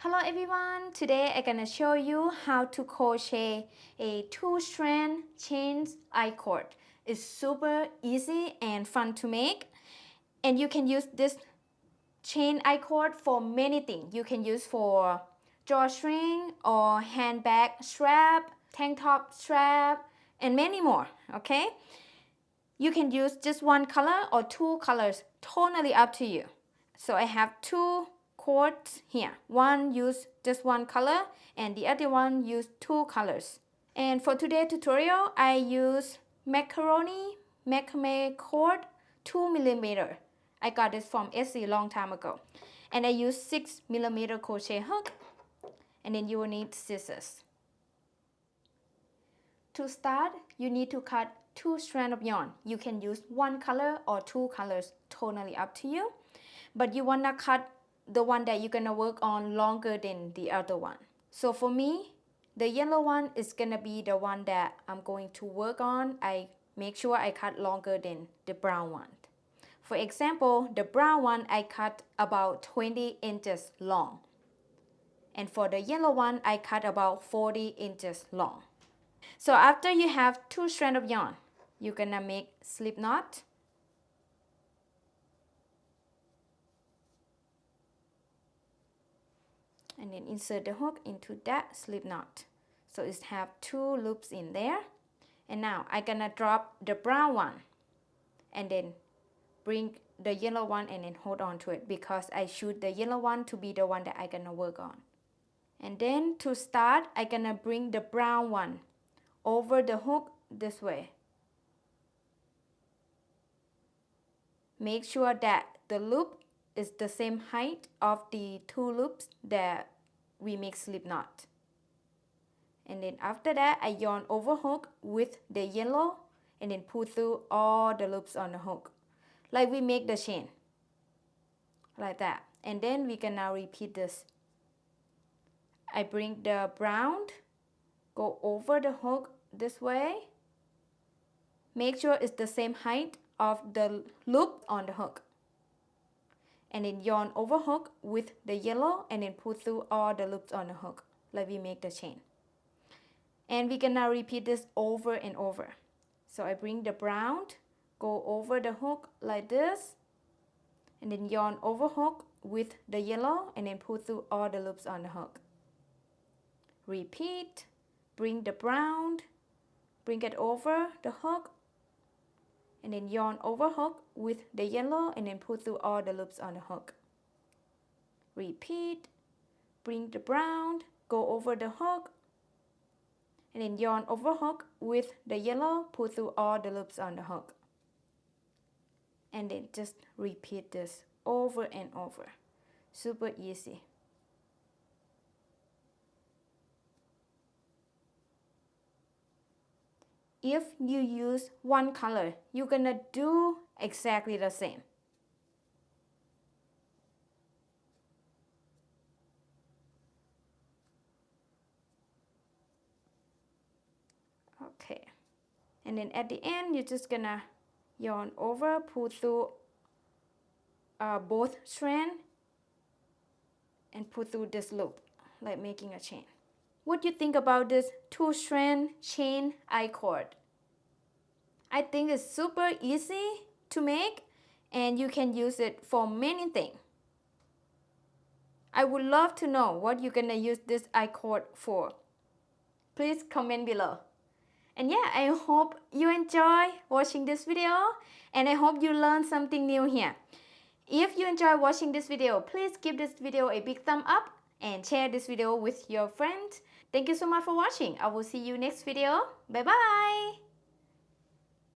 Hello everyone, today I'm gonna show you how to crochet a 2-strand chain I-cord. It's super easy and fun to make, and you can use this chain I-cord for many things. You can use for drawstring or handbag strap, tank top strap, and many more, okay? You can use just one color or two colors, totally up to you. So I have two cords here. One use just one color and the other one use two colors. And for today's tutorial, I use macaroni macrame cord 2mm. I got this from Etsy a long time ago. And I use 6mm crochet hook. And then you will need scissors. To start, you need to cut 2 strands of yarn. You can use one color or two colors, totally up to you. But you wanna cut the one that you're gonna work on longer than the other one. So for me, the yellow one is gonna be the one that I'm going to work on. I make sure I cut longer than the brown one. For example, the brown one I cut about 20 inches long. And for the yellow one, I cut about 40 inches long. So after you have 2 strands of yarn, you're gonna make slip knot. And then insert the hook into that slip knot. So it have 2 loops in there. And now I'm gonna drop the brown one and then bring the yellow one and then hold on to it because I choose the yellow one to be the one that I'm gonna work on. And then to start, I'm gonna bring the brown one over the hook this way. Make sure that the loop is the same height of the 2 loops that we make slip knot. And then after that, I yarn over hook with the yellow and then pull through all the loops on the hook. Like we make the chain. Like that. And then we can now repeat this. I bring the brown, go over the hook this way. Make sure it's the same height of the loop on the hook. And then yarn over hook with the yellow and then pull through all the loops on the hook like we make the chain. And we can now repeat this over and over. So I bring the brown, go over the hook like this, and then yarn over hook with the yellow and then pull through all the loops on the hook. Repeat, bring the brown, bring it over the hook, and then yarn over hook with the yellow and then pull through all the loops on the hook. Repeat, bring the brown, go over the hook, and then yarn over hook with the yellow, pull through all the loops on the hook. And then just repeat this over and over. Super easy. If you use one color, you're gonna do exactly the same. Okay. And then at the end, you're just gonna yarn over, pull through both strands, and pull through this loop, like making a chain. What do you think about this 2-strand chain I-cord? I think it's super easy to make and you can use it for many things. I would love to know what you're gonna use this I-cord for. Please comment below. And yeah, I hope you enjoy watching this video and I hope you learned something new here. If you enjoy watching this video, please give this video a big thumb up and share this video with your friends. Thank you so much for watching. I will see you next video. Bye bye.